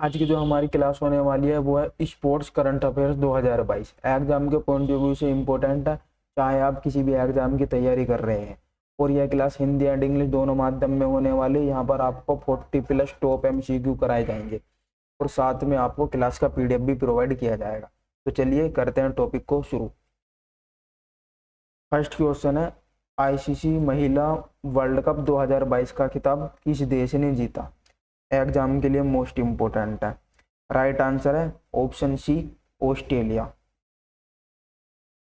आज की जो हमारी क्लास होने वाली है वो है स्पोर्ट्स करंट अफेयर्स 2022। एग्जाम के पॉइंट ऑफ व्यू से इम्पोर्टेंट है, चाहे आप किसी भी एग्जाम की तैयारी कर रहे हैं। और यह क्लास हिंदी एंड इंग्लिश दोनों माध्यम में होने वाली। यहाँ पर आपको 40+ टॉप MCQ कराए जाएंगे और साथ में आपको क्लास का PDF भी प्रोवाइड किया जाएगा। तो चलिए करते हैं टॉपिक को शुरू। फर्स्ट क्वेश्चन है, ICC महिला वर्ल्ड कप 2022 का खिताब किस देश ने जीता? एग्जाम के लिए मोस्ट इंपोर्टेंट है। राइट आंसर है option C, Australia.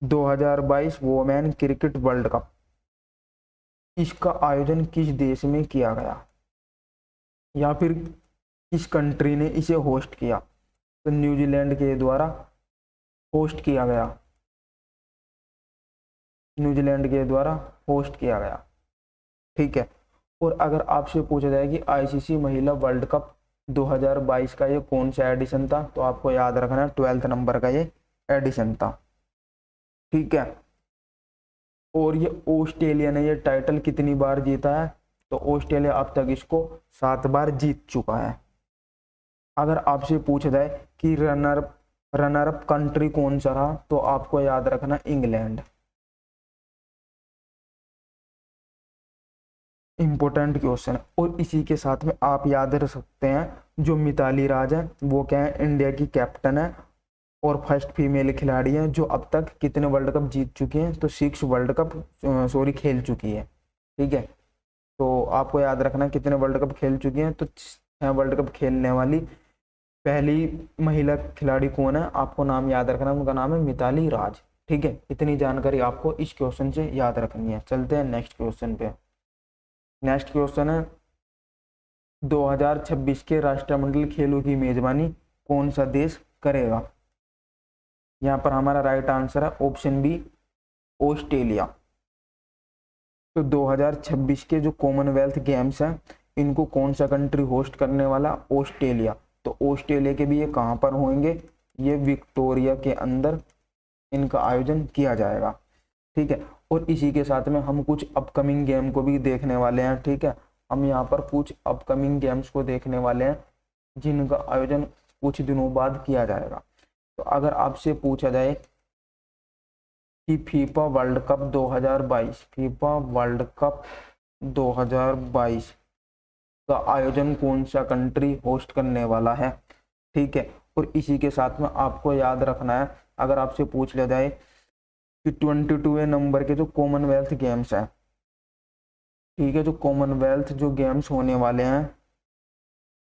2022 women cricket world cup, इसका आयोजन किस देश में किया गया या फिर किस कंट्री ने इसे होस्ट किया? तो न्यूजीलैंड के द्वारा होस्ट किया गया। न्यूजीलैंड के द्वारा होस्ट किया गया, ठीक है। और अगर आपसे पूछा जाए कि ICC महिला वर्ल्ड कप 2022 का ये कौन सा एडिशन था, तो आपको याद रखना है 12th नंबर का ये एडिशन था, ठीक है। और ये ऑस्ट्रेलिया ने ये टाइटल कितनी बार जीता है? तो ऑस्ट्रेलिया अब तक इसको 7 बार जीत चुका है। अगर आपसे पूछा जाए कि रनर अप कंट्री कौन सा रहा, तो आपको याद रखना इंग्लैंड। इंपॉर्टेंट क्वेश्चन है। और इसी के साथ में आप याद रख सकते हैं जो मिताली राज है वो क्या है, इंडिया की कैप्टन है और फर्स्ट फीमेल खिलाड़ी है जो अब तक कितने वर्ल्ड कप जीत चुकी हैं? तो 6 वर्ल्ड कप खेल चुकी है, ठीक है। तो आपको याद रखना कितने वर्ल्ड कप खेल चुकी हैं, तो 6 वर्ल्ड कप खेलने वाली पहली महिला खिलाड़ी कौन है? आपको नाम याद रखना, उनका नाम है मिताली राज, ठीक है। इतनी जानकारी आपको इस क्वेश्चन से याद रखनी है। चलते हैं नेक्स्ट क्वेश्चन पे। नेक्स्ट क्वेश्चन है, 2026 के राष्ट्रमंडल खेलों की मेजबानी कौन सा देश करेगा? यहाँ पर हमारा राइट आंसर है ऑप्शन बी, ऑस्ट्रेलिया। तो 2026 के जो कॉमनवेल्थ गेम्स हैं इनको कौन सा कंट्री होस्ट करने वाला? ऑस्ट्रेलिया। तो ऑस्ट्रेलिया के भी ये कहाँ पर होंगे? ये विक्टोरिया के अंदर इनका आयोजन किया जाएगा, ठीक है। और इसी के साथ में हम कुछ अपकमिंग गेम को भी देखने वाले हैं, ठीक है। हम यहाँ पर कुछ अपकमिंग गेम्स को देखने वाले हैं जिनका आयोजन कुछ दिनों बाद किया जाएगा। तो अगर आपसे पूछा जाए कि फीफा वर्ल्ड कप 2022 का आयोजन कौन सा कंट्री होस्ट करने वाला है, ठीक है। और इसी के साथ में आपको याद रखना है, अगर आपसे पूछ लिया जाए कि 22वें नंबर के जो कॉमनवेल्थ गेम्स हैं, ठीक है, जो कॉमनवेल्थ जो गेम्स होने वाले हैं,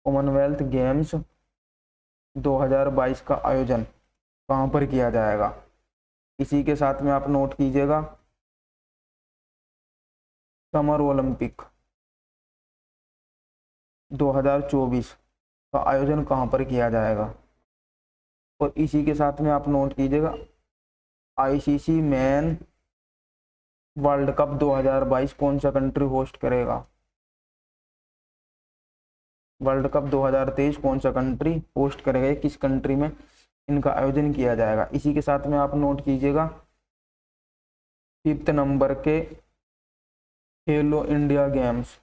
कॉमनवेल्थ गेम्स 2022 का आयोजन कहाँ पर किया जाएगा? इसी के साथ में आप नोट कीजिएगा, समर ओलंपिक 2024 का आयोजन कहाँ पर किया जाएगा? और इसी के साथ में आप नोट कीजिएगा, ICC मैन वर्ल्ड कप 2022 कौन सा कंट्री होस्ट करेगा? वर्ल्ड कप 2023 कौन सा कंट्री होस्ट करेगा? किस कंट्री में इनका आयोजन किया जाएगा? इसी के साथ में आप नोट कीजिएगा 5th नंबर के खेलो इंडिया गेम्स,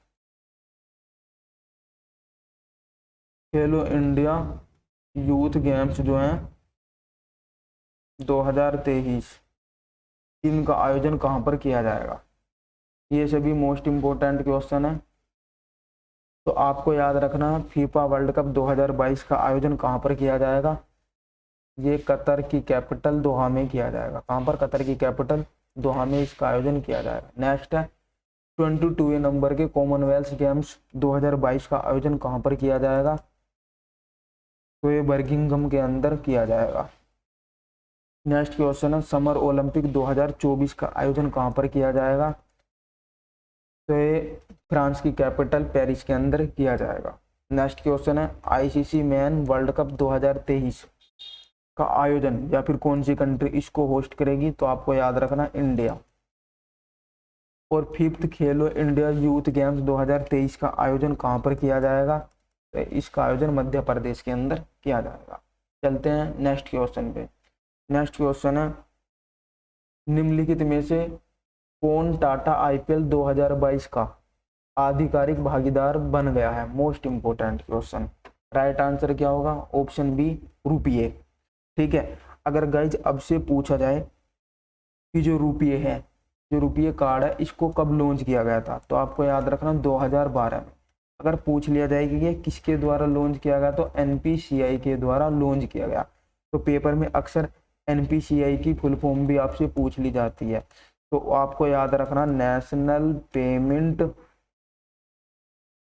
खेलो इंडिया यूथ गेम्स जो हैं 2023, इनका आयोजन कहाँ पर किया जाएगा? ये सभी मोस्ट इम्पोर्टेंट क्वेश्चन है। तो आपको याद रखना फीफा वर्ल्ड कप 2022 का आयोजन कहाँ पर किया जाएगा? ये कतर की कैपिटल दोहा में किया जाएगा। कहाँ पर? कतर की कैपिटल दोहा में इसका आयोजन किया जाएगा। नेक्स्ट है 22वें नंबर के कॉमनवेल्थ गेम्स 2022 का आयोजन कहाँ पर किया जाएगा? तो ये बर्मिंघम के अंदर किया जाएगा। नेक्स्ट क्वेश्चन है, समर ओलंपिक 2024 का आयोजन कहाँ पर किया जाएगा? तो ये फ्रांस की कैपिटल पेरिस के अंदर किया जाएगा। नेक्स्ट क्वेश्चन है, ICC मैन वर्ल्ड कप 2023 का आयोजन या फिर कौन सी कंट्री इसको होस्ट करेगी? तो आपको याद रखना इंडिया। और 5th खेलो इंडिया यूथ गेम्स 2023 का आयोजन कहाँ पर किया जाएगा? तो इसका आयोजन मध्य प्रदेश के अंदर किया जाएगा। चलते हैं नेक्स्ट क्वेश्चन पे। नेक्स्ट क्वेश्चन है, निम्नलिखित में से कौन टाटा IPL 2022 का आधिकारिक भागीदार बन गया है? Most important question. Right answer क्या होगा? ऑप्शन बी, रुपये। ठीक है। अगर गाइज अब से पूछा जाए कि जो रुपये है, जो रुपये कार्ड है, इसको कब लॉन्च किया गया था, तो आपको याद रखना 2012 में। अगर पूछ लिया जाए कि ये किसके द्वारा लॉन्च किया गया, तो एनपीसीआई के द्वारा लॉन्च किया गया। तो पेपर में अक्सर एनपीसीआई की फुल फॉर्म भी आपसे पूछ ली जाती है, तो आपको याद रखना national payment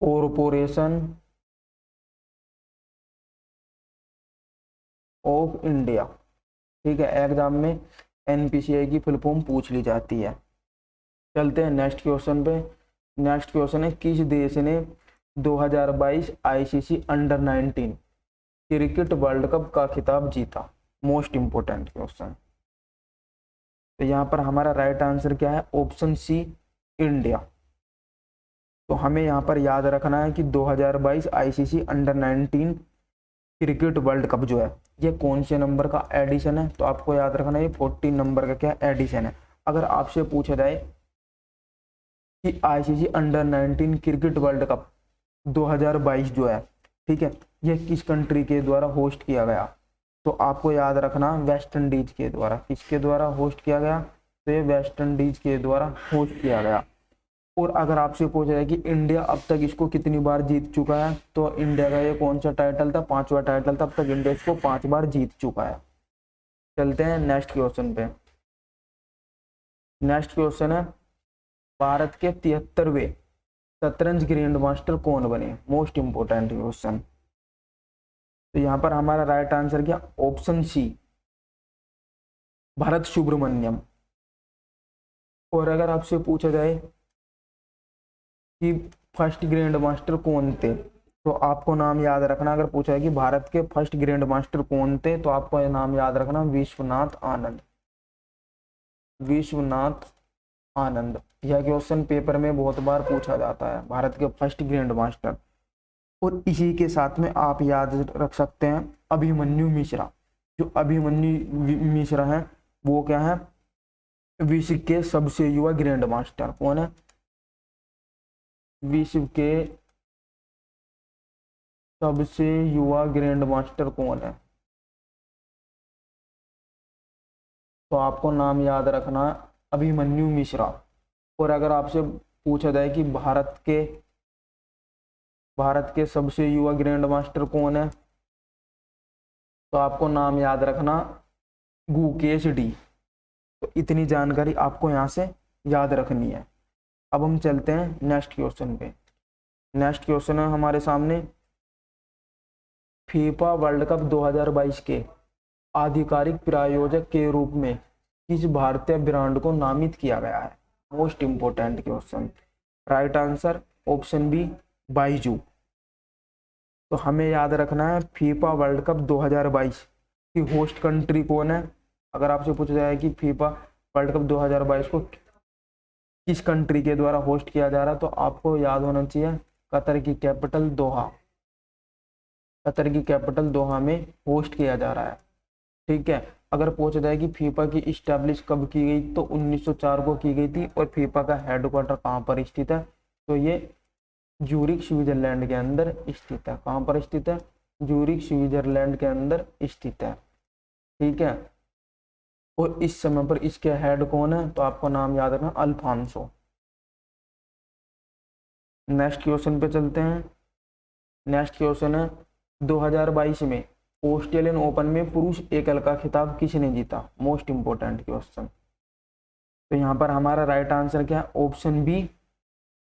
corporation of India. ठीक है, एग्जाम में एनपीसीआई की फुल फॉर्म पूछ ली जाती है। चलते हैं नेक्स्ट क्वेश्चन पे। नेक्स्ट क्वेश्चन है, किस देश ने 2022 ICC under 19 cricket world cup का खिताब जीता? Most important question. तो यहाँ पर हमारा राइट आंसर क्या है? Option C, India. तो हमें यहाँ पर याद रखना है कि 2022 ICC under 19 cricket world cup जो है, ये कौन से नंबर का एडिशन है, तो आपको याद रखना है ये 14 नंबर का क्या एडिशन है। अगर आपसे पूछा जाए कि ICC under 19 cricket world cup 2022 जो है, ठीक है, ये किस कंट्री के द्वारा होस्ट किया गया, तो आपको याद रखना वेस्ट इंडीज के द्वारा। किसके द्वारा होस्ट किया गया? तो ये वेस्ट इंडीज के द्वारा होस्ट किया गया। और अगर आपसे पूछा जाए कि इंडिया अब तक इसको कितनी बार जीत चुका है, तो इंडिया का ये कौन सा टाइटल था? 5वां टाइटल था। अब तक इंडिया इसको 5 बार जीत चुका है। चलते हैं नेक्स्ट क्वेश्चन पे। नेक्स्ट क्वेश्चन है, भारत के 73वें शतरंज ग्रैंड मास्टर कौन बने? Most important question. तो यहाँ पर हमारा राइट आंसर क्या? Option C, Bharat Subramanyam. और अगर आपसे पूछा जाए कि फर्स्ट ग्रैंड मास्टर कौन थे, तो आपको नाम याद रखना। अगर पूछा है कि भारत के फर्स्ट ग्रैंड मास्टर कौन थे, तो आपको नाम याद रखना विश्वनाथ आनंद। विश्वनाथ आनंद। यह क्वेश्चन पेपर में बहुत बार पूछा जाता है, भारत के फर्स्ट ग्रैंड मास्टर। और इसी के साथ में आप याद रख सकते हैं अभिमन्यु मिश्रा। जो अभिमन्यु मिश्रा है वो क्या है? विश्व के सबसे युवा ग्रैंड मास्टर। कौन है? विश्व के सबसे युवा ग्रैंड मास्टर कौन है? तो आपको नाम याद रखना अभिमन्यु मिश्रा। और अगर आपसे पूछा जाए कि भारत के सबसे युवा ग्रैंड मास्टर कौन है, तो आपको नाम याद रखना गुकेश डी। तो इतनी जानकारी आपको यहाँ से याद रखनी है। अब हम चलते हैं नेक्स्ट क्वेश्चन पे। नेक्स्ट क्वेश्चन है हमारे सामने, फीफा वर्ल्ड कप 2022 के आधिकारिक प्रायोजक के रूप में किस भारतीय ब्रांड को नामित किया गया है? Most important question. Right answer option B, Byju. तो हमें याद रखना है फीफा वर्ल्ड कप 2022 की होस्ट कंट्री कौन है। अगर आपसे पूछा जाए कि फीफा वर्ल्ड कप 2022 को किस कंट्री के द्वारा होस्ट किया जा रहा है, तो आपको याद होना चाहिए कतर की कैपिटल दोहा। कतर की कैपिटल दोहा में होस्ट किया जा रहा है। ठीक है। अगर पूछा जाए कि फीफा की इस्टेब्लिश कब की गई, तो 1904 को की गई थी। और फीफा का हेडक्वार्टर कहाँ पर स्थित है, तो ये ज्यूरिख स्विट्जरलैंड के अंदर स्थित है। कहाँ पर स्थित है? ज्यूरिख स्विट्जरलैंड के अंदर स्थित है। ठीक है। और इस समय पर इसके हेड कौन है, तो आपको नाम याद रखना अल्फांसो। नेक्स्ट क्वेश्चन पे चलते हैं। नेक्स्ट क्वेश्चन है, 2022 में ऑस्ट्रेलियन ओपन में पुरुष एकल का खिताब किसने जीता? Most important question. तो यहाँ पर हमारा राइट आंसर क्या है? Option B,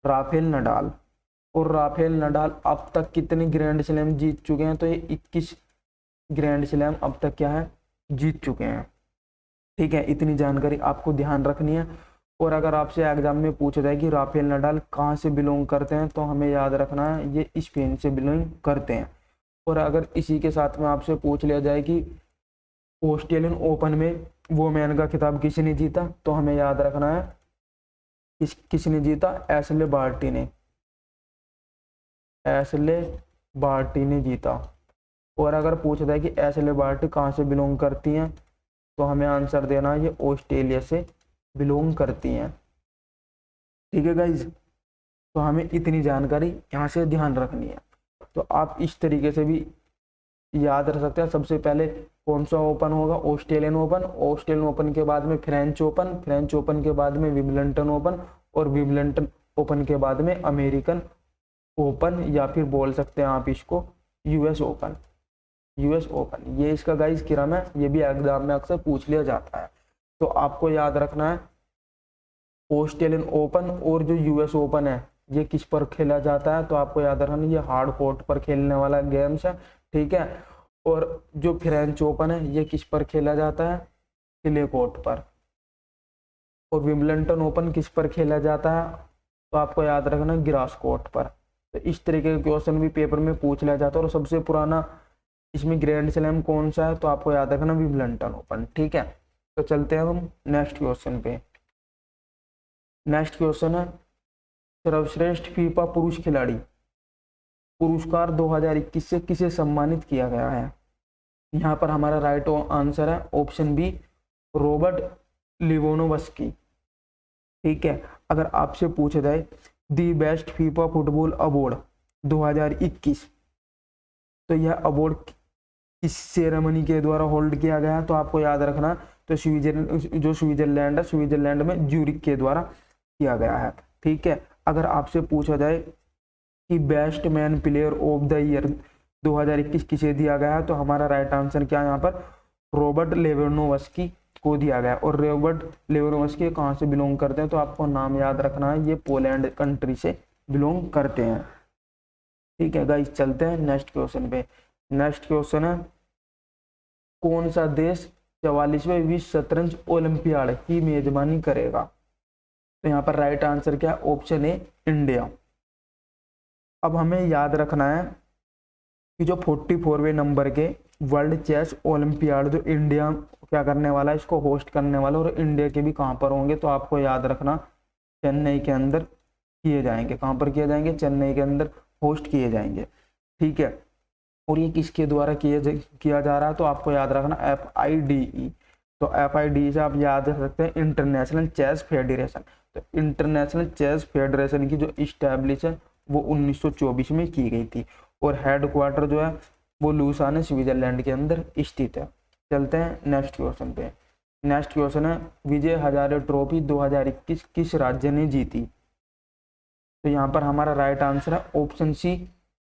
Rafael Nadal. और राफेल नडाल अब तक कितने ग्रैंड स्लैम जीत चुके हैं, तो ये 21 ग्रैंड स्लैम अब तक क्या है? जीत चुके हैं। ठीक है, इतनी जानकारी आपको ध्यान रखनी है। और अगर आपसे एग्जाम में पूछा जाए कि राफेल नडाल कहाँ से बिलोंग करते हैं, तो हमें याद रखना है ये स्पेन से बिलोंग करते हैं। और अगर इसी के साथ में आपसे पूछ लिया जाए कि ऑस्ट्रेलियन ओपन में वोमेन का खिताब किसने जीता, तो हमें याद रखना है किसने जीता? एशले बार्टी ने। एशले बार्टी ने जीता। और अगर पूछा जाए कि एशले बार्टी कहाँ से बिलोंग करती हैं, तो हमें आंसर देना है ये ऑस्ट्रेलिया से बिलोंग करती हैं। ठीक है गाइज, तो हमें इतनी जानकारी यहाँ से ध्यान रखनी है। तो आप इस तरीके से भी याद रख सकते हैं। सबसे पहले कौन सा ओपन होगा, ऑस्ट्रेलियन ओपन, ऑस्ट्रेलियन ओपन के बाद में फ्रेंच ओपन, फ्रेंच ओपन के बाद में विंबलडन ओपन, और विंबलडन ओपन के बाद में अमेरिकन ओपन, या फिर बोल सकते हैं आप इसको यूएस ओपन। यूएस ओपन ये इसका गाइस क्रम है, ये भी एग्जाम में अक्सर पूछ लिया जाता है। तो आपको याद रखना है ऑस्ट्रेलियन ओपन और जो यूएस ओपन है ये किस पर खेला जाता है, तो आपको याद रखना ये हार्ड कोर्ट पर खेलने वाला गेम्स है, ठीक है। और जो फ्रेंच ओपन है ये किस पर खेला जाता है, क्ले कोर्ट पर। और विंबलडन ओपन किस पर खेला जाता है, तो आपको याद रखना ग्रास कोर्ट पर। तो इस तरीके के क्वेश्चन भी पेपर में पूछ लिया जाता है। और सबसे पुराना इसमें ग्रैंड स्लैम कौन सा है, तो आपको याद रखना विंबलडन ओपन, ठीक है। तो चलते हैं हम नेक्स्ट क्वेश्चन पे। नेक्स्ट क्वेश्चन है सर्वश्रेष्ठ फीफा पुरुष खिलाड़ी पुरस्कार 2021 से किसे सम्मानित किया गया है। यहाँ पर हमारा राइट आंसर है ऑप्शन बी, रॉबर्ट लिवानोव्स्की, ठीक है। अगर आपसे पूछा जाए the best FIFA football award 2021, तो यह अवार्ड इस सेरेमनी के द्वारा होल्ड किया गया है, तो आपको याद रखना तो स्विट्जरलैंड है, स्विट्जरलैंड में ज्यूरिख के द्वारा किया गया है, ठीक है। अगर आपसे पूछा जाए कि best man player of the year 2021 किसे दिया गया है, तो हमारा राइट आंसर क्या है यहाँ पर रॉबर्ट लेवानोव्स्की को दिया गया। और रॉबर्ट लेवानोव्स्की कहाँ से बिलोंग करते हैं, तो आपको नाम याद रखना है ये पोलैंड कंट्री से बिलोंग करते हैं, ठीक है गाइस। चलते हैं नेक्स्ट क्वेश्चन पे। नेक्स्ट क्वेश्चन है कौन सा देश 44वें विश्व शतरंज ओलंपियाड की मेजबानी करेगा, तो यहाँ पर राइट आंसर क्या है ऑप्शन ए, इंडिया। अब हमें याद रखना है कि जो 44वें नंबर के वर्ल्ड चेस ओलंपियाड जो इंडिया क्या करने वाला है, इसको होस्ट करने वाला, और इंडिया के भी कहाँ पर होंगे, तो आपको याद रखना चेन्नई के अंदर किए जाएंगे। कहाँ पर किए जाएंगे, चेन्नई के अंदर होस्ट किए जाएंगे, ठीक है। और ये किसके द्वारा किया जा रहा है, तो आपको याद रखना FIDE। तो FIDE से आप याद रख सकते हैं इंटरनेशनल चेस फेडरेशन। तो इंटरनेशनल चेस फेडरेशन की जो इस्टेब्लिश है वो 1924 में की गई थी, और हेडक्वार्टर जो है वो लूसान स्विट्जरलैंड के अंदर स्थित है। चलते हैं नेक्स्ट क्वेश्चन पे। नेक्स्ट क्वेश्चन है विजय हजारे ट्रॉफी 2021 किस राज्य ने जीती, तो यहाँ पर हमारा राइट आंसर है ऑप्शन सी,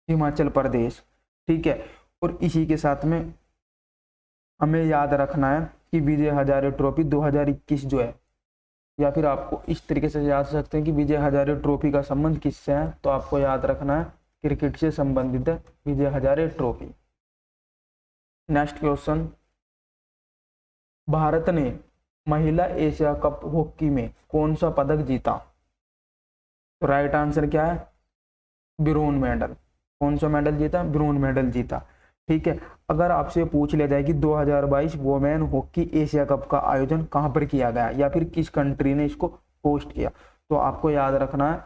हिमाचल प्रदेश, ठीक है। और इसी के साथ में हमें याद रखना है कि विजय हजारे ट्रॉफी 2021 जो है, या फिर आपको इस तरीके से याद सकते हैं कि विजय हजारे ट्रॉफी का संबंध किससे है, तो आपको याद रखना है क्रिकेट से संबंधित है Vijay Hazare trophy. Next question Bharat ने महिला एशिया कप हॉकी में कौन सा पदक जीता, तो राइट आंसर क्या है ब्रोंज मेडल। कौन सा मेडल जीता, ब्रोंज मेडल जीता, ठीक है। अगर आपसे पूछ लिया जाए कि 2022 वोमेन हॉकी एशिया कप का आयोजन कहां पर किया गया या फिर किस कंट्री ने इसको होस्ट किया, तो आपको याद रखना है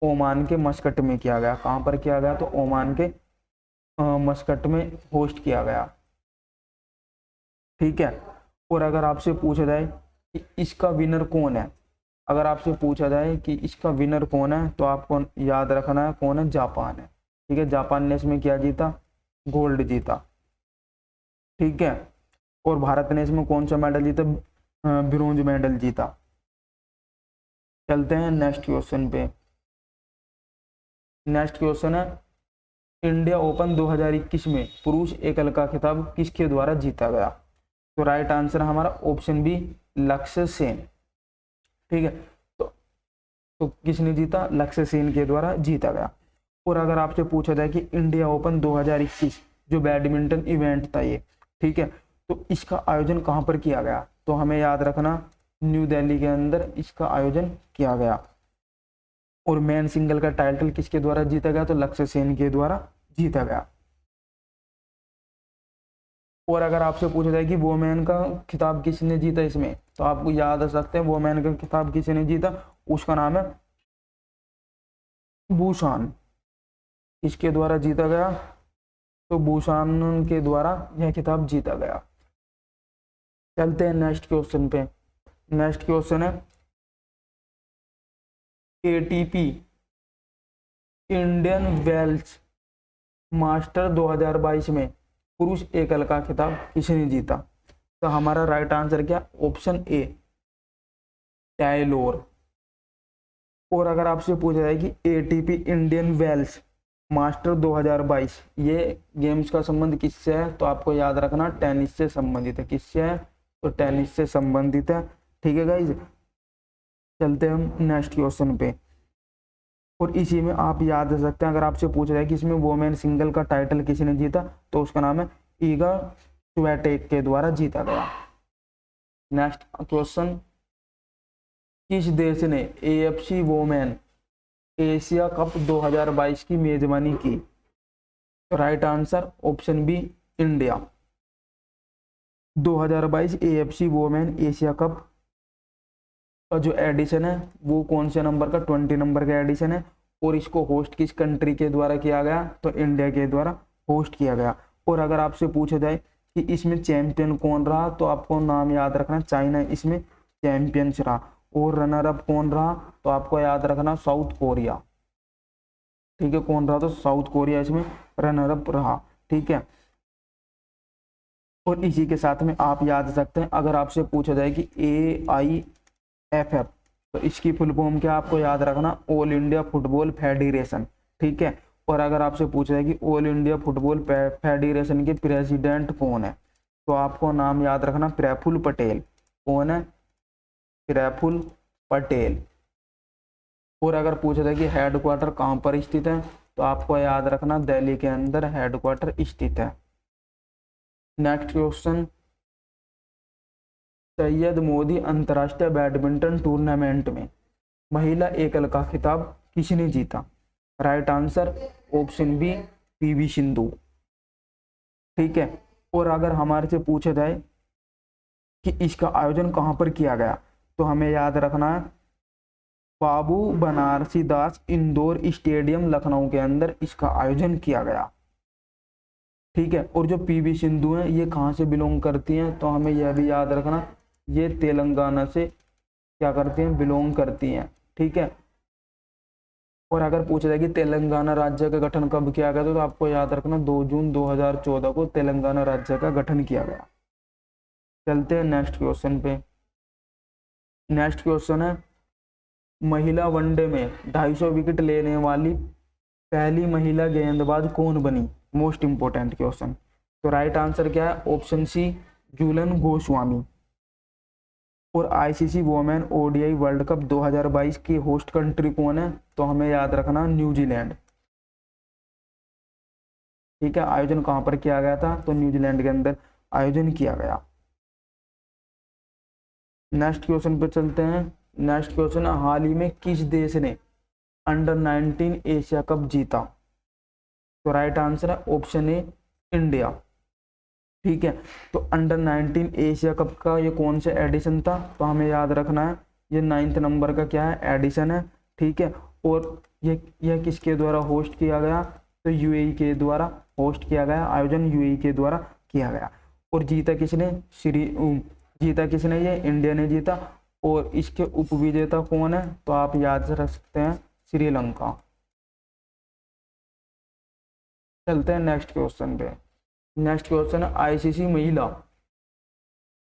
ओमान के मस्कट में किया गया। कहां पर किया गया, तो ओमान के मस्कट में होस्ट किया गया, ठीक है। और अगर आपसे पूछा जाए कि इसका विनर कौन है, अगर आपसे पूछा जाए कि इसका विनर कौन है, तो आपको याद रखना है कौन है, जापान है, ठीक है। जापान ने इसमें क्या जीता, गोल्ड जीता, ठीक है। और भारत ने इसमें कौन सा मेडल जीता, ब्रोंज मेडल जीता। चलते हैं नेक्स्ट क्वेश्चन पे। नेक्स्ट क्वेश्चन है इंडिया ओपन 2021 में पुरुष एकल का खिताब किसके द्वारा जीता गया, तो राइट आंसर हमारा ऑप्शन बी, लक्ष्य सेन, ठीक है। तो किसने जीता, लक्ष्य सेन के द्वारा जीता गया। और अगर आपसे पूछा जाए कि इंडिया ओपन 2021 जो बैडमिंटन इवेंट था ये, ठीक है, तो इसका आयोजन कहां पर किया गया, तो हमें याद रखना न्यू दिल्ली के अंदर इसका आयोजन किया गया। और मैन सिंगल का टाइटल किसके द्वारा जीता गया, तो लक्ष्य सेन के द्वारा जीता गया। और अगर आपसे पूछा जाए कि वोमेन का खिताब किसने जीता इसमें, तो आपको याद रख सकते हैं वोमेन का खिताब किसने जीता, उसका नाम है बुसान। इसके द्वारा जीता गया, तो बुसान के द्वारा यह खिताब जीता गया। चलते हैं नेक्स्ट क्वेश्चन पे। नेक्स्ट क्वेश्चन है ATP इंडियन वेल्स मास्टर 2022 में पुरुष एकल का खिताब किसने जीता? तो हमारा राइट आंसर क्या? Option A, Taylor. और अगर आपसे पूछा जाए कि एटीपी इंडियन वेल्स मास्टर 2022 ये गेम्स का संबंध किससे है? तो आपको याद रखना टेनिस से संबंधित है। किससे है? तो टेनिस से संबंधित है। ठीक है गाइज, चलते हैं हम नेक्स्ट क्वेश्चन पे। और इसी में आप याद रख सकते हैं, अगर आपसे पूछा जाए कि इसमें वोमेन सिंगल का टाइटल किसने जीता, तो उसका नाम है ईगा स्वियाटेक के द्वारा जीता गया। नेक्स्ट क्वेश्चन, किस देश ने एएफसी वोमेन एशिया कप 2022 की मेजबानी की? Right answer option B, India. 2022 AFC women Asia cup का जो एडिशन है वो कौन से नंबर का? 20 नंबर का एडिशन है। और इसको होस्ट किस कंट्री के द्वारा किया गया? तो इंडिया के द्वारा होस्ट किया गया। और अगर आपसे पूछा जाए कि इसमें चैंपियन कौन रहा, तो आपको नाम याद रखना चाइना इसमें चैंपियंस रहा। और रनर अप कौन रहा? तो आपको याद रखना साउथ कोरिया। ठीक है, कौन रहा? तो साउथ कोरिया इसमें रनर अप रहा। ठीक है, और इसी के साथ में आप याद रख सकते हैं, अगर आपसे पूछा जाए कि AIFF तो इसकी फुल फॉर्म क्या? आपको याद रखना ऑल इंडिया फुटबॉल फेडरेशन। ठीक है, और अगर आपसे पूछा जाए कि ऑल इंडिया फुटबॉल फेडरेशन के प्रेसिडेंट कौन है, तो आपको नाम याद रखना प्रफुल्ल पटेल। कौन है? प्रफुल्ल पटेल। और अगर पूछा जाए कि हेडक्वार्टर कहाँ पर स्थित है, तो आपको याद रखना दिल्ली के अंदर हेडक्वार्टर स्थित है। नेक्स्ट क्वेश्चन, सैयद मोदी अंतर्राष्ट्रीय बैडमिंटन टूर्नामेंट में महिला एकल का खिताब किसने जीता? Right answer option B, PV Sindhu. ठीक है, और अगर हमारे से पूछा जाए कि इसका आयोजन कहाँ पर किया गया, तो हमें याद रखना है बाबू बनारसी दास इंडोर स्टेडियम लखनऊ के अंदर इसका आयोजन किया गया। ठीक है, और जो PV सिंधु हैं ये कहाँ से बिलोंग करती हैं? तो हमें यह भी याद रखना ये तेलंगाना से क्या करती हैं? बिलोंग करती हैं। ठीक है, और अगर पूछा जाए कि तेलंगाना राज्य का गठन कब किया गया, तो आपको याद रखना 2 जून 2014 को तेलंगाना राज्य का गठन किया गया। चलते हैं नेक्स्ट क्वेश्चन पे। नेक्स्ट क्वेश्चन है, महिला वनडे में 250 विकेट लेने वाली पहली महिला गेंदबाज कौन बनी? Most important question. तो राइट आंसर क्या है? ऑप्शन सी, झूलन गोस्वामी। और ICC women ODI world cup 2022 की होस्ट कंट्री कौन है? तो हमें याद रखना न्यूजीलैंड। ठीक है, आयोजन कहां पर किया गया था? तो न्यूजीलैंड के अंदर आयोजन किया गया। नेक्स्ट क्वेश्चन पे चलते हैं। नेक्स्ट क्वेश्चन है, हाल ही में किस देश ने अंडर 19 एशिया कप जीता? तो राइट आंसर है ऑप्शन ए, इंडिया। ठीक है, तो अंडर 19 एशिया कप का ये कौन सा एडिशन था? तो हमें याद रखना है ये 9th नंबर का क्या है? एडिशन है। ठीक है, और यह किसके द्वारा होस्ट किया गया? तो UAE के द्वारा होस्ट किया गया, आयोजन UAE के द्वारा किया गया। और जीता किसने? जीता किसने? ये इंडिया ने जीता। और इसके उपविजेता कौन है? तो आप याद रख सकते हैं श्रीलंका। चलते हैं नेक्स्ट क्वेश्चन पे। नेक्स्ट क्वेश्चन है,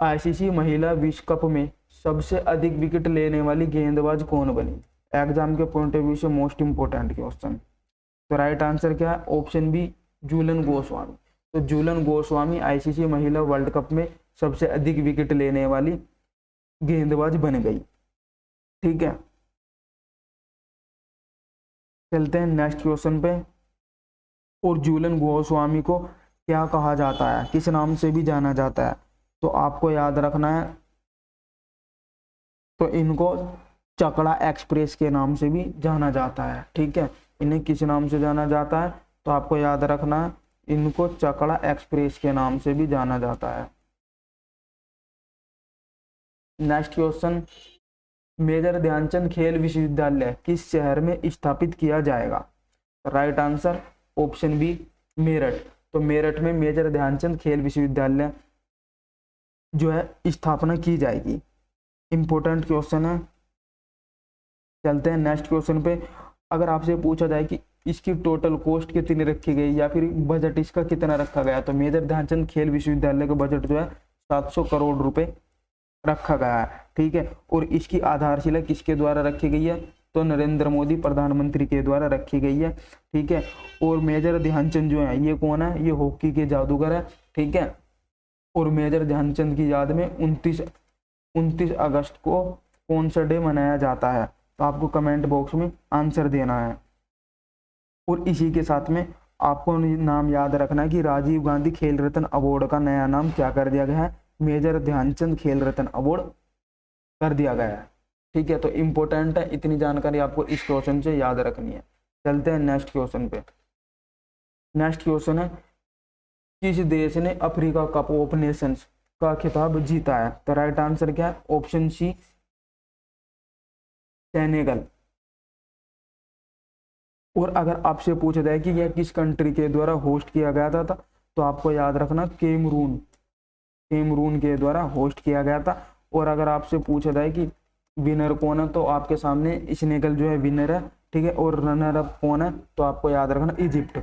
ICC महिला विश्व कप में सबसे अधिक विकेट लेने वाली गेंदबाज कौन बनी? एग्जाम के पॉइंट ऑफ व्यू से मोस्ट इंपोर्टेंट क्वेश्चन। तो राइट आंसर क्या है? Option B, Jhulan Goswami. तो झूलन गोस्वामी ICC महिला वर्ल्ड कप में सबसे अधिक विकेट लेने वाली गेंदबाज बन गई। ठीक है, चलते हैं नेक्स्ट क्वेश्चन पे। और झूलन गोस्वामी को क्या कहा जाता है? किस नाम से भी जाना जाता है? तो आपको याद रखना है, तो इनको चकड़ा एक्सप्रेस के नाम से भी जाना जाता है। ठीक है, इन्हें किस नाम से जाना जाता है? तो आपको याद रखना है इनको चकड़ा एक्सप्रेस के नाम से भी जाना जाता है। नेक्स्ट क्वेश्चन, मेजर ध्यानचंद खेल विश्वविद्यालय किस शहर में स्थापित किया जाएगा? Right answer option B, Meerut. तो मेरठ में मेजर ध्यानचंद खेल विश्वविद्यालय जो है स्थापना की जाएगी। इंपॉर्टेंट क्वेश्चन है। चलते हैं नेक्स्ट क्वेश्चन पे। अगर आपसे पूछा जाए कि इसकी टोटल कॉस्ट कितनी रखी गई या फिर बजट इसका कितना रखा गया, तो मेजर ध्यानचंद खेल विश्वविद्यालय का बजट जो है 700 करोड़ रुपए रखा गया है। ठीक है, और इसकी आधारशिला किसके द्वारा रखी गई है, तो नरेंद्र मोदी प्रधानमंत्री के द्वारा रखी गई है। ठीक है, और मेजर ध्यानचंद जो है ये कौन है, ये हॉकी के जादूगर है। ठीक है, और मेजर ध्यानचंद की याद में 29 अगस्त को कौन सा डे मनाया जाता है, तो आपको कमेंट बॉक्स में आंसर देना है। और इसी के साथ में आपको नाम याद रखना है कि राजीव गांधी खेल रत्न अवार्ड का नया नाम क्या कर दिया गया है, मेजर ध्यानचंद खेल रत्न अवार्ड कर दिया गया है। ठीक है, तो इम्पोर्टेंट है, इतनी जानकारी आपको इस क्वेश्चन से याद रखनी है। चलते हैं नेक्स्ट क्वेश्चन पे। नेक्स्ट क्वेश्चन है, किस देश ने अफ्रीका कप ऑफ नेशंस का खिताब जीता है, तो राइट आंसर क्या है, ऑप्शन सी सेनेगल। और अगर आपसे पूछा जाए कि यह किस कंट्री के द्वारा होस्ट किया गया था, तो आपको याद रखना कैमरून के द्वारा होस्ट किया गया था। और अगर आपसे पूछा जाए कि विनर कौन है, तो आपके सामने सेनेगल जो है विनर है। ठीक है, और रनर अप कौन है, तो आपको याद रखना Egypt.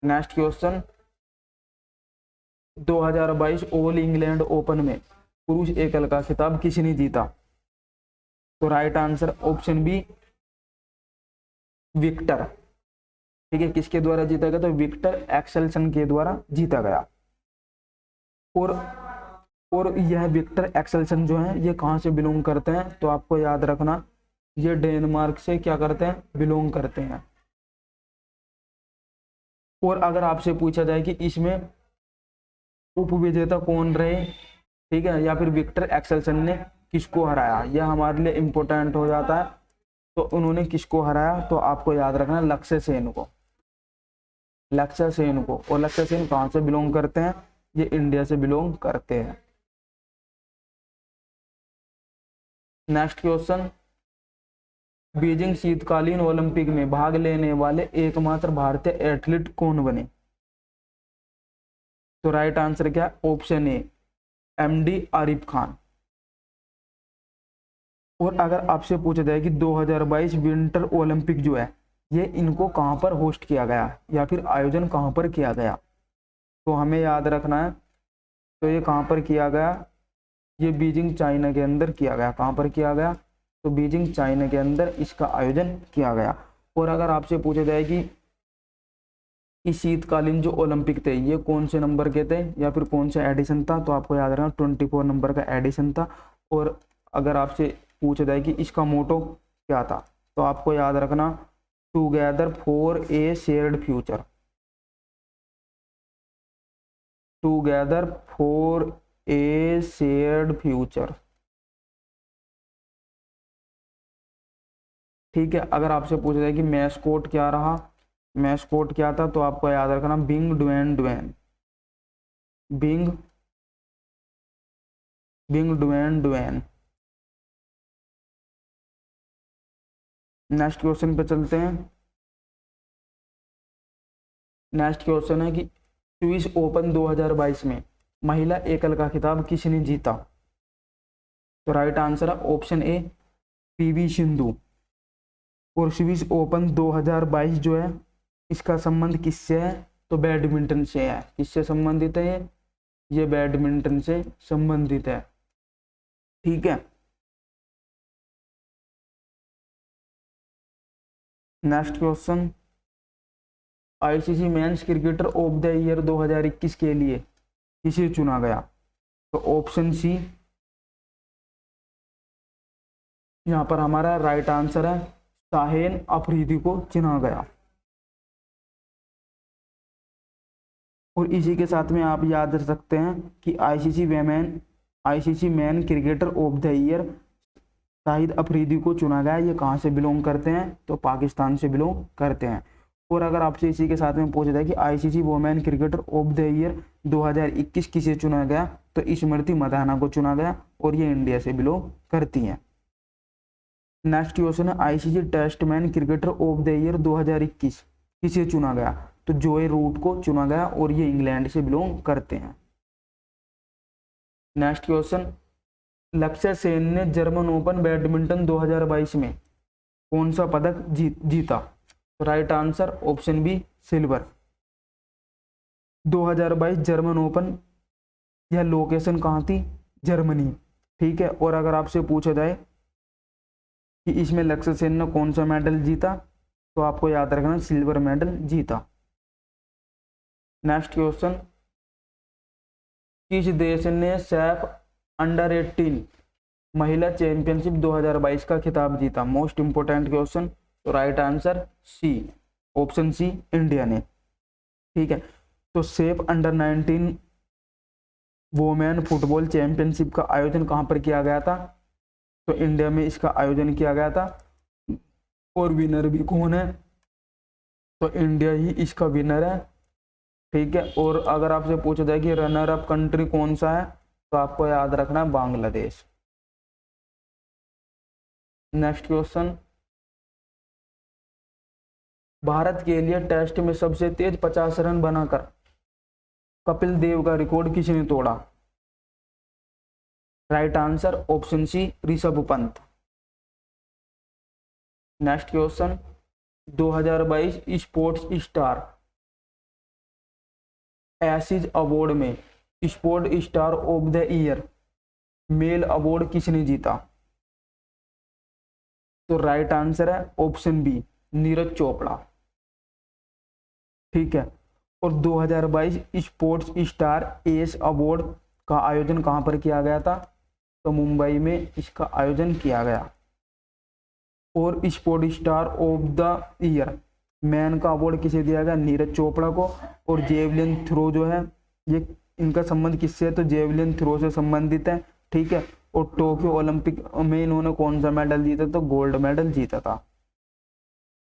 Next question, 2022 all England open में पुरुष एकल का खिताब किसने जीता, तो right answer option B Victor. ठीक है, किसके द्वारा जीता गया, तो विक्टर एक्सेल्सन के द्वारा जीता गया। और यह विक्टर एक्सेल्सन जो है ये कहाँ से बिलोंग करते हैं, तो आपको याद रखना ये डेनमार्क से क्या करते हैं, बिलोंग करते हैं। और अगर आपसे पूछा जाए कि इसमें उपविजेता कौन रहे, ठीक है, या फिर विक्टर एक्सेल्सन ने किसको हराया, यह हमारे लिए इम्पोर्टेंट हो जाता है। तो उन्होंने किसको हराया, तो आपको याद रखना लक्ष्य सेन को। और लक्ष्य सेन कहाँ से बिलोंग करते हैं, ये इंडिया से बिलोंग करते हैं। नेक्स्ट क्वेश्चन, बीजिंग शीतकालीन ओलंपिक में भाग लेने वाले एकमात्र भारतीय एथलीट कौन बने, तो राइट आंसर क्या, ऑप्शन ए एमडी आरिफ खान। और अगर आपसे पूछा जाए कि 2022 विंटर ओलंपिक जो है ये इनको कहां पर होस्ट किया गया या फिर आयोजन कहां पर किया गया, तो हमें याद रखना है, तो ये कहां पर किया गया, ये बीजिंग चाइना के अंदर किया गया। कहां पर किया गया, तो बीजिंग चाइना के अंदर इसका आयोजन किया गया। और अगर आपसे पूछा जाए कि शीतकालीन जो ओलंपिक थे ये कौन से नंबर के थे या फिर कौन सा एडिशन था, तो आपको याद रखना 24 नंबर का एडिशन था। और अगर आपसे पूछा जाए कि इसका मोटो क्या था, तो आपको याद रखना together for a shared future. Together for a shared future. ठीक है, अगर आपसे पूछा जाए कि मैस्कोट क्या रहा, मैस्कोट क्या था, तो आपको याद रखना Bing Dwen Dwen. Bing Dwen Dwen. Next question पे चलते हैं। नेक्स्ट क्वेश्चन है कि स्विस ओपन 2022 में महिला एकल का खिताब किसने जीता, तो राइट आंसर है ऑप्शन ए पीवी सिंधु। और स्विस ओपन 2022 जो है इसका संबंध किससे है, तो बैडमिंटन से है। किससे संबंधित है ये बैडमिंटन से संबंधित है। ठीक है, next question, ICC men's cricketer of the year 2021 के लिए किसे चुना गया, तो ऑप्शन सी यहां पर हमारा राइट आंसर है शाहीन अफरीदी को चुना गया। और इसी के साथ में आप याद रख सकते हैं कि ICC man cricketer of the year Shahid Afridi को चुना गया। ये कहाँ से बिलोंग करते हैं, तो पाकिस्तान से बिलोंग करते हैं। और अगर आपसे इसी के साथ में पूछा जाए कि ICC women cricketer of the year 2021 किसे चुना गया, तो स्मृति मंधाना को चुना गया और ये इंडिया से बिलोंग करती हैं। नेक्स्ट क्वेश्चन है, ICC test men cricketer of the year 2021 किसे चुना गया, तो जोए रूट को चुना गया और ये इंग्लैंड से बिलोंग करते हैं। नेक्स्ट क्वेश्चन, लक्ष्य सेन ने जर्मन ओपन बैडमिंटन 2022 में कौन सा पदक जीता, तो right answer option B silver. 2022 German open, यह लोकेशन कहाँ थी? जर्मनी। ठीक है, और अगर आपसे पूछा जाए कि इसमें लक्ष्य सेन ने कौन सा मेडल जीता, तो आपको याद रखना सिल्वर मेडल जीता। नेक्स्ट क्वेश्चन, किस देश ने सैफ अंडर 18 महिला चैंपियनशिप 2022 का खिताब जीता? Most important question. तो right answer C, option C, India ने। ठीक है, तो SAFF under 19 women football championship का आयोजन कहां पर किया गया था? तो इंडिया में इसका आयोजन किया गया था। और विनर भी कौन है? तो इंडिया ही इसका विनर है। ठीक है, और अगर आपसे पूछा जाए कि रनर अप कंट्री कौन सा है, तो आपको याद रखना है बांग्लादेश। नेक्स्ट क्वेश्चन, भारत के लिए टेस्ट में सबसे तेज 50 रन बनाकर कपिल देव का रिकॉर्ड किसने तोड़ा? Right answer option C, Rishabh Pant. Next question, 2022 sports star aces award में sport star of the year male award किसने जीता? तो राइट आंसर है ऑप्शन बी, नीरज चोपड़ा। ठीक है, और 2022 स्पोर्ट्स स्टार एस अवार्ड का आयोजन कहां पर किया गया था? तो मुंबई में इसका आयोजन किया गया। और sport star of the year man का अवार्ड किसे दिया गया? नीरज चोपड़ा को। और जेवलिन थ्रो जो है, ये इनका संबंध किससे है? तो जेवलिन थ्रो से संबंधित है। ठीक है, और टोक्यो ओलंपिक में इन्होंने कौन सा मेडल जीता? तो गोल्ड मेडल जीता था।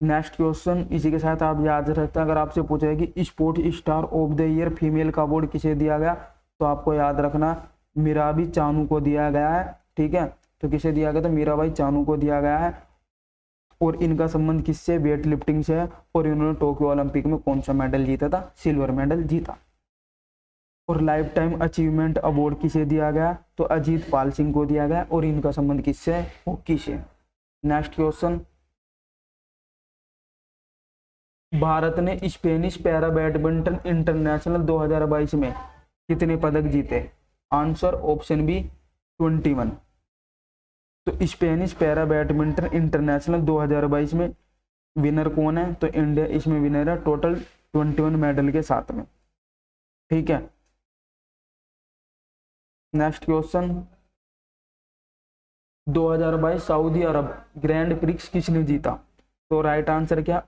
नेक्स्ट क्वेश्चन, इसी के साथ आप याद रखते हैं, अगर आपसे पूछा है कि sport star of the year female का अवार्ड किसे दिया गया, तो आपको याद रखना मीराबाई चानू को दिया गया है। ठीक है, तो किसे दिया गया? तो मीराबाई चानू को दिया गया है। और इनका संबंध किससे? वेट लिफ्टिंग से है। और इन्होंने टोक्यो ओलंपिक में कौन सा मेडल जीता था? सिल्वर मेडल जीता। और लाइफ टाइम अचीवमेंट अवार्ड किसे दिया गया? तो अजीत पाल सिंह को दिया गया। और इनका संबंध किससे है? हॉकी से। नेक्स्ट क्वेश्चन, भारत ने स्पेनिश पैरा बैडमिंटन इंटरनेशनल 2022 में कितने पदक जीते? Answer option B, 21। तो स्पेनिश पैरा बैडमिंटन इंटरनेशनल 2022 में विनर कौन है? तो इंडिया इसमें विनर है, टोटल 21 मेडल के साथ में। ठीक है, next question, 2022 Saudi Arab grand prix किसने जीता? तो राइट आंसर क्या?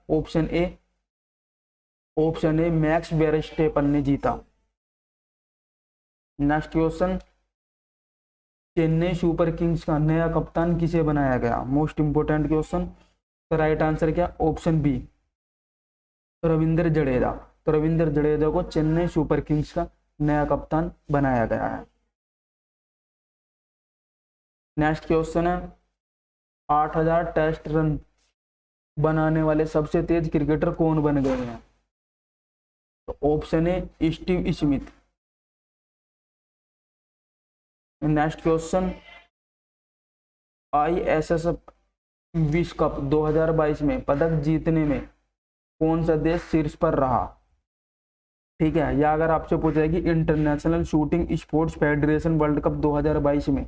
ऑप्शन ए, मैक्स वेरस्टेपन ने जीता। Next question, Chennai Super Kings का नया कप्तान किसे बनाया गया? Most important question. तो राइट आंसर क्या? Option B, Ravindra Jadeja. तो रविंद्र जडेजा को चेन्नई सुपर किंग्स का नया कप्तान बनाया गया है। नेक्स्ट क्वेश्चन है, 8000 टेस्ट रन बनाने वाले सबसे तेज क्रिकेटर कौन बन गए हैं? तो option A, Steve Smith. Next question, ISSF विश्व कप 2022 में पदक जीतने में कौन सा देश शीर्ष पर रहा? ठीक है, या अगर आपसे पूछा है कि international shooting sports federation world cup 2022 में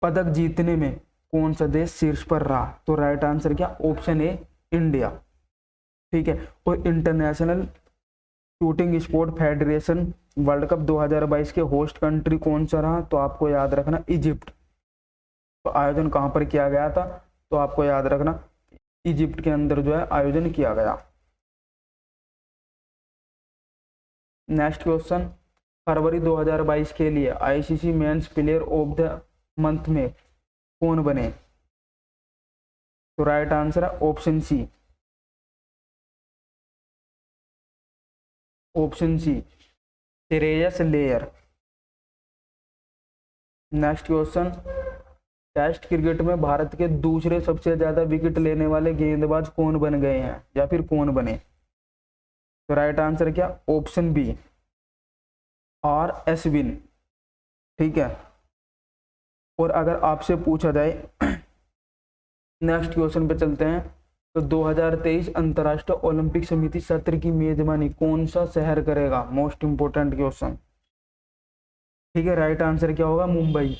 पदक जीतने में कौन सा देश शीर्ष पर रहा? तो राइट आंसर क्या? ऑप्शन ए, इंडिया। ठीक है, और international shooting sport federation world cup 2022 के होस्ट कंट्री कौन सा रहा? तो आपको याद रखना इजिप्ट। तो आयोजन कहां पर किया गया था? तो आपको याद रखना इजिप्ट के अंदर जो है आयोजन किया गया। नेक्स्ट क्वेश्चन, फरवरी 2022 के लिए ICC men's player of the month में कौन बने? तो राइट आंसर है option C, Shreyas Iyer. Next question, test cricket में भारत के दूसरे सबसे ज्यादा विकेट लेने वाले गेंदबाज कौन बन गए हैं या फिर कौन बने? तो राइट आंसर क्या? Option B, R Ashwin. ठीक है, और अगर आपसे पूछा जाए नेक्स्ट क्वेश्चन पे चलते हैं। तो 2023 अंतर्राष्ट्रीय ओलंपिक समिति सत्र की मेजबानी कौन सा शहर करेगा? Most important question. ठीक है, राइट आंसर क्या होगा? मुंबई।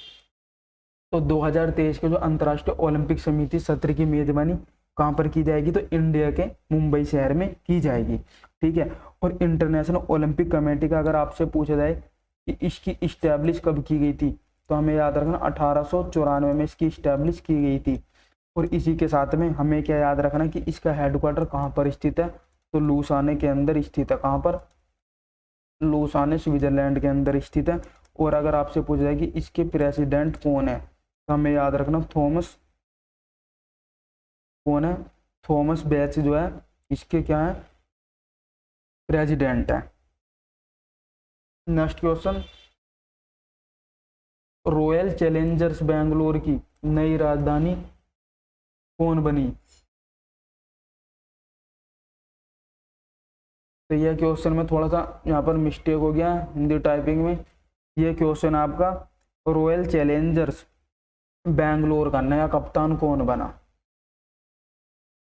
तो 2023 के जो अंतर्राष्ट्रीय ओलंपिक समिति सत्र की मेजबानी कहाँ पर की जाएगी? तो इंडिया के मुंबई शहर में की जाएगी। ठीक है, और इंटरनेशनल ओलंपिक कमेटी का अगर आपसे पूछा जाए कि इसकी इस्टेब्लिश कब की गई थी, तो हमें याद रखना 1894 में इसकी इस्टेब्लिश की गई थी। और इसी के साथ में हमें क्या याद रखना कि इसका हेडक्वार्टर कहाँ पर स्थित है? तो लूसाने के अंदर स्थित है। कहाँ पर? लूसाने, स्विट्जरलैंड के अंदर स्थित है। और अगर आपसे पूछा जाए कि इसके प्रेसिडेंट कौन है, तो हमें याद रखना थॉमस, कौन है? थॉमस बेच जो है इसके क्या है? प्रेसिडेंट है। Next question, royal Challengers Bangalore की नई राजधानी कौन बनी? तो यह क्वेश्चन में थोड़ा सा यहाँ पर मिस्टेक हो गया हिंदी टाइपिंग में। यह क्वेश्चन आपका रॉयल चैलेंजर्स बेंगलोर का नया कप्तान कौन बना?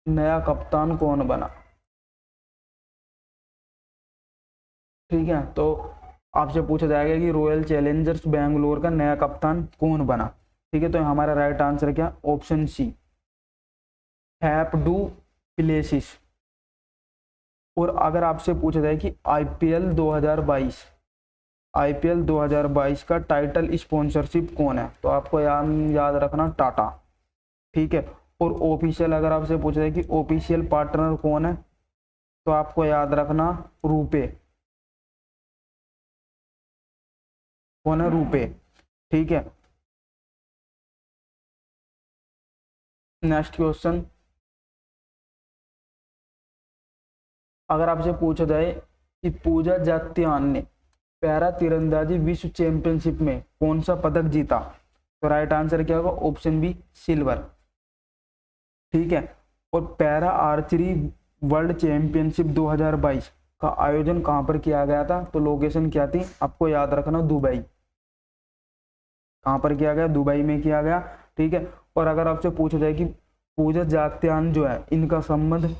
नया कप्तान कौन बना? ठीक है, तो आपसे पूछा जाएगा कि रॉयल चैलेंजर्स बेंगलोर का नया कप्तान कौन बना। ठीक है, तो हमारा राइट आंसर क्या? Option C, Faf du Plessis. और अगर आपसे पूछा जाए कि आईपीएल 2022 का टाइटल स्पॉन्सरशिप कौन है, तो आपको याद रखना टाटा। ठीक है, और ऑफिशियल अगर आपसे पूछा जाए कि ऑफिशियल पार्टनर कौन है, तो आपको याद रखना रुपे। कौन है? रुपे। ठीक है, नेक्स्ट क्वेश्चन, अगर आपसे पूछा जाए कि पूजा जात्यान ने पैरा तीरंदाजी विश्व चैंपियनशिप में कौन सा पदक जीता, तो राइट आंसर क्या होगा? Option B, silver. ठीक है, और पैरा आर्चरी वर्ल्ड चैंपियनशिप 2022 का आयोजन कहां पर किया गया था? तो लोकेशन क्या थी? आपको याद रखना दुबई। कहां पर किया गया? दुबई में किया गया। ठीक है, और अगर आपसे पूछा जाए कि पूजा जात्यान जो है इनका संबंध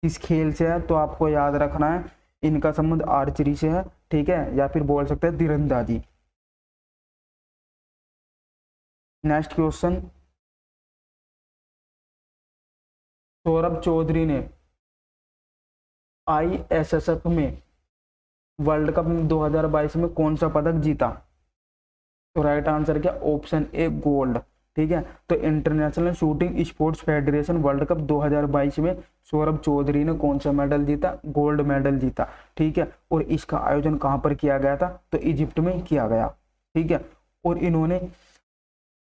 किस खेल से है, तो आपको याद रखना है इनका संबंध आर्चरी से है। ठीक है, या फिर बोल सकते हैं तीरंदाजी। नेक्स्ट क्वेश्चन, सौरभ चौधरी ने आईएसएसएफ में वर्ल्ड कप 2022 में कौन सा पदक जीता? तो राइट आंसर क्या? ऑप्शन ए, गोल्ड। ठीक है, तो international shooting sports federation world cup 2022 में सौरभ चौधरी ने कौन सा मेडल जीता? गोल्ड मेडल जीता। ठीक है, और इसका आयोजन कहां पर किया गया था? तो इजिप्ट में किया गया। ठीक है, और इन्होंने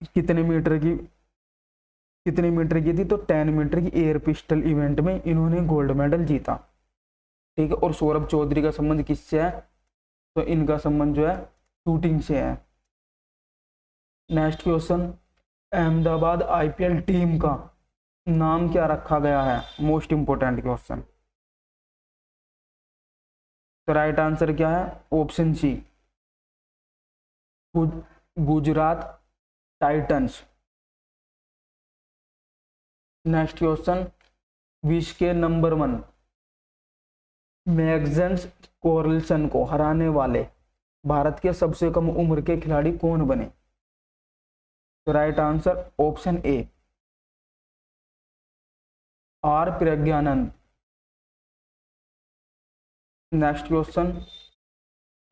कितने मीटर की थी? तो 10 मीटर की एयर पिस्टल इवेंट में इन्होंने गोल्ड मेडल जीता। ठीक है, और सौरभ चौधरी का संबंध किससे है? तो इनका संबंध जो है शूटिंग से है। Next question, Ahmedabad IPL team का नाम क्या रखा गया है? Most important question. तो राइट आंसर क्या है? Option C, Gujarat Titans. Next question, विश्व के नंबर 1 मैग्नस कार्लसन को हराने वाले भारत के सबसे कम उम्र के खिलाड़ी कौन बने? तो right answer option A, R Praggnanandhaa. Next question,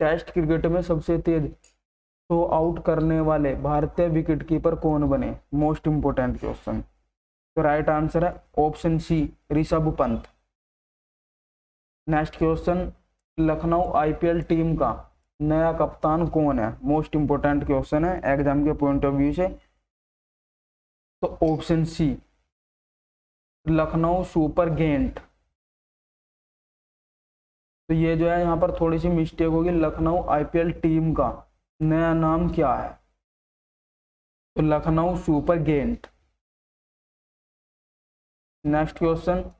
test cricket में सबसे तेज थ्रो आउट करने वाले भारतीय विकेटकीपर कौन बने? Most important question. तो राइट आंसर है option C, Rishabh Pant. Next question, Lucknow IPL team का नया कप्तान कौन है? मोस्ट इंपोर्टेंट क्वेश्चन है एग्जाम के पॉइंट ऑफ व्यू से। तो option C, Lucknow Super Giants. तो ये जो है यहाँ पर थोड़ी सी मिस्टेक होगी, लखनऊ आईपीएल टीम का नया नाम क्या है? तो Lucknow Super Giants. Next question,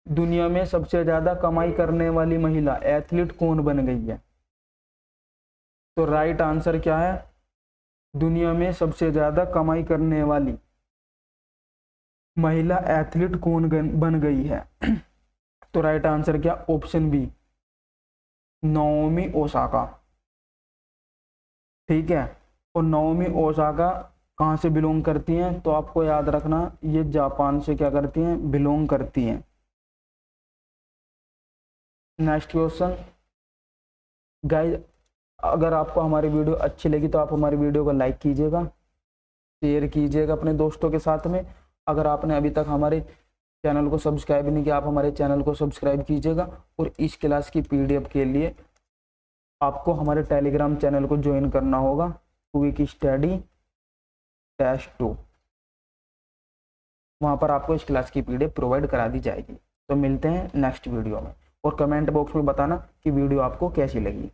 दुनिया में सबसे ज्यादा कमाई करने वाली महिला एथलीट कौन बन गई है? तो राइट आंसर क्या है? दुनिया में सबसे ज्यादा कमाई करने वाली महिला एथलीट कौन बन गई है? तो राइट आंसर क्या? Option B, Naomi Osaka. ठीक है, और नाओमी ओसाका कहाँ से बिलोंग करती हैं? तो आपको याद रखना ये जापान से क्या करती हैं? बिलोंग करती हैं। नेक्स्ट क्वेश्चन गाइस, अगर आपको हमारी वीडियो अच्छी लगी तो आप हमारी वीडियो को लाइक कीजिएगा, शेयर कीजिएगा अपने दोस्तों के साथ में। अगर आपने अभी तक हमारे चैनल को सब्सक्राइब नहीं किया, आप हमारे चैनल को सब्सक्राइब कीजिएगा। और इस क्लास की पीडीएफ के लिए आपको हमारे टेलीग्राम चैनल को ज्वाइन करना होगा, क्विक स्टडी टेस्ट 2। वहाँ पर आपको इस क्लास की पीडीएफ प्रोवाइड करा दी जाएगी। तो मिलते हैं नेक्स्ट वीडियो में, और कमेंट बॉक्स में बताना कि वीडियो आपको कैसी लगी।